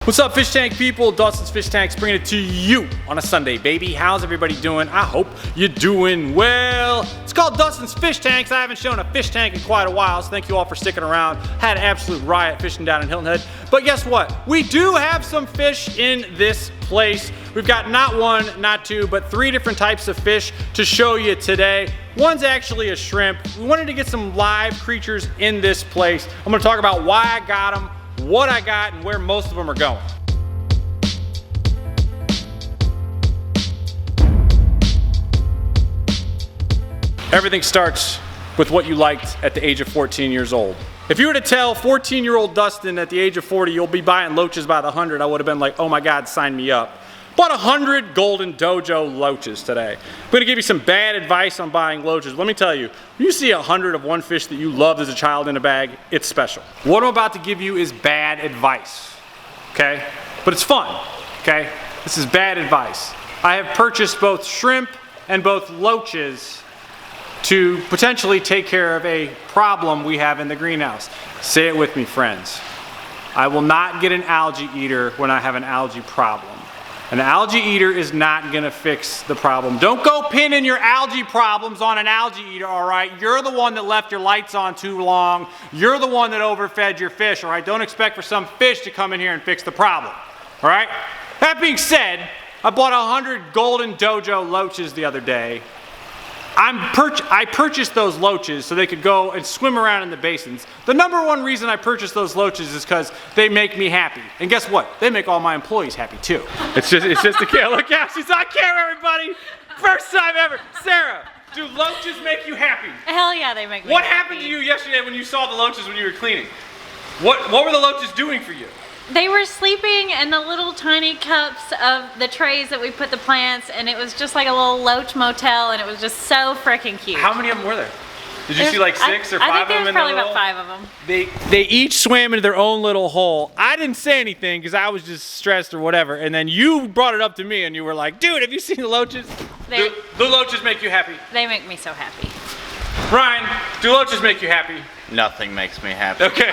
What's up, fish tank people? Dustin's Fish Tanks bringing it to you on a Sunday, baby. How's everybody doing? I hope you're doing well. It's called Dustin's Fish Tanks. I haven't shown a fish tank in quite a while, so thank you all for sticking around. Had an absolute riot fishing down in Hilton Head. But guess what? We do have some fish in this place. We've got not one, not two, but 3 different types of fish to show you today. One's actually a shrimp. We wanted to get some live creatures in this place. I'm gonna talk about why I got them, what I got, and where most of them are going. Everything starts with what you liked at the age of 14 years old. If you were to tell 14-year-old Dustin at the age of 40 you'll be buying loaches by the 100, I would have been like, oh my God, sign me up. Bought 100 golden dojo loaches today. I'm gonna give you some bad advice on buying loaches. Let me tell you, when you see 100 of one fish that you loved as a child in a bag, it's special. What I'm about to give you is bad advice, okay? But it's fun, okay? This is bad advice. I have purchased both shrimp and both loaches to potentially take care of a problem we have in the greenhouse. Say it with me, friends. I will not get an algae eater when I have an algae problem. An algae eater is not gonna fix the problem. Don't go pinning your algae problems on an algae eater, all right? You're the one that left your lights on too long. You're the one that overfed your fish, all right? Don't expect for some fish to come in here and fix the problem, all right? That being said, I bought 100 golden dojo loaches the other day. I purchased those loaches so they could go and swim around in the basins. The number one reason I purchased those loaches is because they make me happy. And guess what? They make all my employees happy too. It's just a camera. Look out, she's on camera, everybody. First time ever. Sarah, do loaches make you happy? Hell yeah, they make me What happy. happened to you yesterday when you saw the loaches when you were cleaning? What were the loaches doing for you? They were sleeping in the little tiny cups of the trays that we put the plants, and it was just like a little loach motel, and it was just so freaking cute. How many of them were there? Did you see like 6 or 5 of them? I think there was in probably the about 5 of them. They each swam into their own little hole. I didn't say anything because I was just stressed or whatever, and then you brought it up to me and you were like, dude, have you seen the loaches? Do loaches make you happy? They make me so happy. Ryan, do loaches make you happy? Nothing makes me happy. Okay.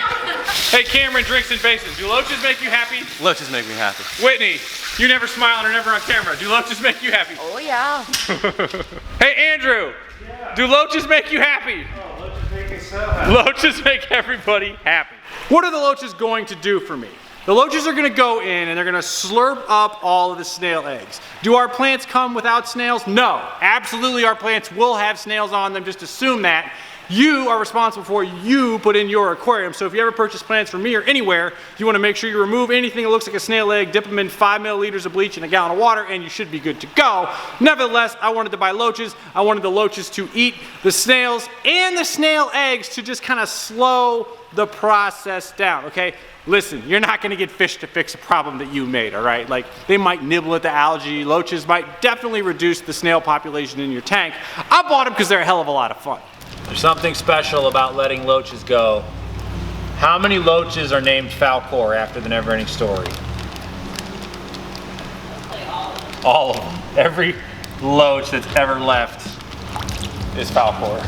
Hey, Cameron, Drinks and Faces, do loaches make you happy? Loaches make me happy. Whitney, you never smile and are never on camera. Do loaches make you happy? Oh yeah. Hey, Andrew, do loaches make you happy? Oh, loaches make me so happy. Loaches make everybody happy. What are the loaches going to do for me? The loaches are gonna go in and they're gonna slurp up all of the snail eggs. Do our plants come without snails? No, absolutely our plants will have snails on them, just assume that. You are responsible for you put in your aquarium, so if you ever purchase plants from me or anywhere, you wanna make sure you remove anything that looks like a snail egg, dip them in 5 milliliters of bleach and a gallon of water, and you should be good to go. Nevertheless, I wanted to buy loaches. I wanted the loaches to eat the snails and the snail eggs to just kind of slow the process down, okay? Listen, you're not gonna get fish to fix a problem that you made, all right? Like, they might nibble at the algae. Loaches might definitely reduce the snail population in your tank. I bought them because they're a hell of a lot of fun. There's something special about letting loaches go. How many loaches are named Falcor after the Neverending Story? All of them. Every loach that's ever left is Falcor.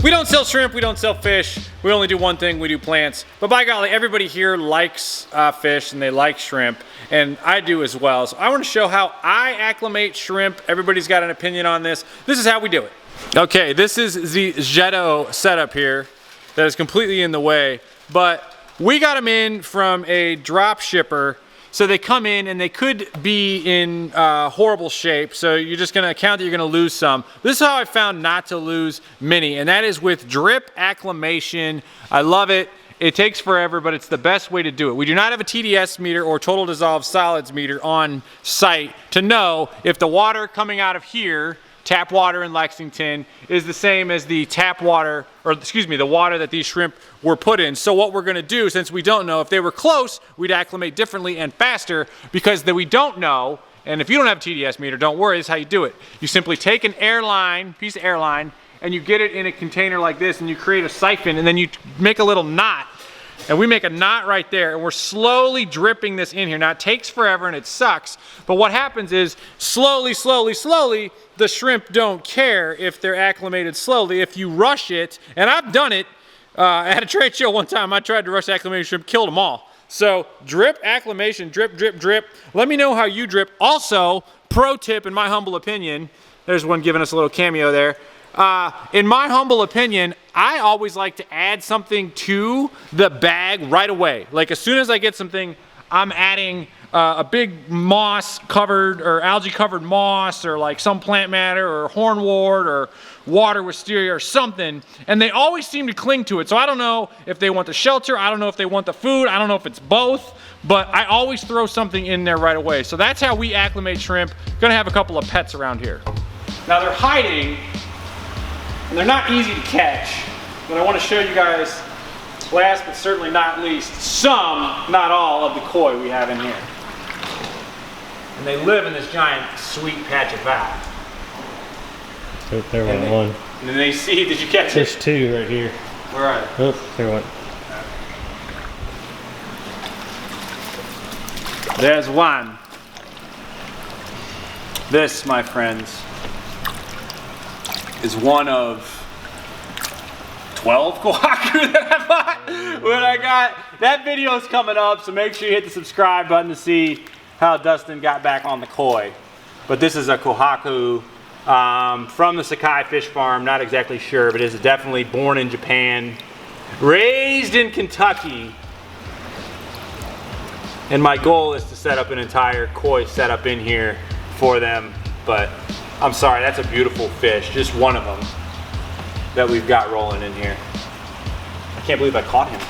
We don't sell shrimp, we don't sell fish. We only do one thing, we do plants. But by golly, everybody here likes fish and they like shrimp, and I do as well. So I want to show how I acclimate shrimp. Everybody's got an opinion on this. This is how we do it. Okay, this is the Jetto setup here that is completely in the way, but we got them in from a drop shipper. So they come in and they could be in horrible shape. So you're just gonna account that you're gonna lose some. This is how I found not to lose many, and that is with drip acclimation. I love it. It takes forever, but it's the best way to do it. We do not have a TDS meter or total dissolved solids meter on site to know if the water coming out of here, tap water in Lexington, is the same as the tap water, or excuse me, the water that these shrimp were put in. So what we're gonna do, since we don't know, if they were close, we'd acclimate differently and faster, because we don't know, and if you don't have a TDS meter, don't worry, this is how you do it. You simply take an airline, piece of airline, and you get it in a container like this, and you create a siphon, and then you make a little knot. And we make a knot right there, and we're slowly dripping this in here. Now it takes forever and it sucks, but what happens is slowly, the shrimp don't care if they're acclimated slowly. If you rush it, and I've done it, At a trade show one time, I tried to rush acclimation shrimp, killed them all. So drip, acclimation, drip, drip, drip. Let me know how you drip. Also, pro tip, in my humble opinion, there's one giving us a little cameo there. In my humble opinion, I always like to add something to the bag right away. Like as soon as I get something, I'm adding a big moss covered or algae covered moss or like some plant matter or hornwort or water wisteria or something, and they always seem to cling to it. So I don't know if they want the shelter, I don't know if they want the food, I don't know if it's both, but I always throw something in there right away. So that's how we acclimate shrimp. Gonna have a couple of pets around here. Now they're hiding, and they're not easy to catch, but I want to show you guys, last but certainly not least, some, not all, of the koi we have in here. And they live in this giant sweet patch of vat. Oh, there went one. And then they see, did you catch There's it? two right here. Where are they? Oh, there went. There's one. This, my friends, is one of 12 kohaku that I bought when I got, that video is coming up, so make sure you hit the subscribe button to see how Dustin got back on the koi. But this is a kohaku from the Sakai Fish Farm, not exactly sure, but it is definitely born in Japan, raised in Kentucky. And my goal is to set up an entire koi setup in here for them, but I'm sorry, that's a beautiful fish, just one of them that we've got rolling in here. I can't believe I caught him.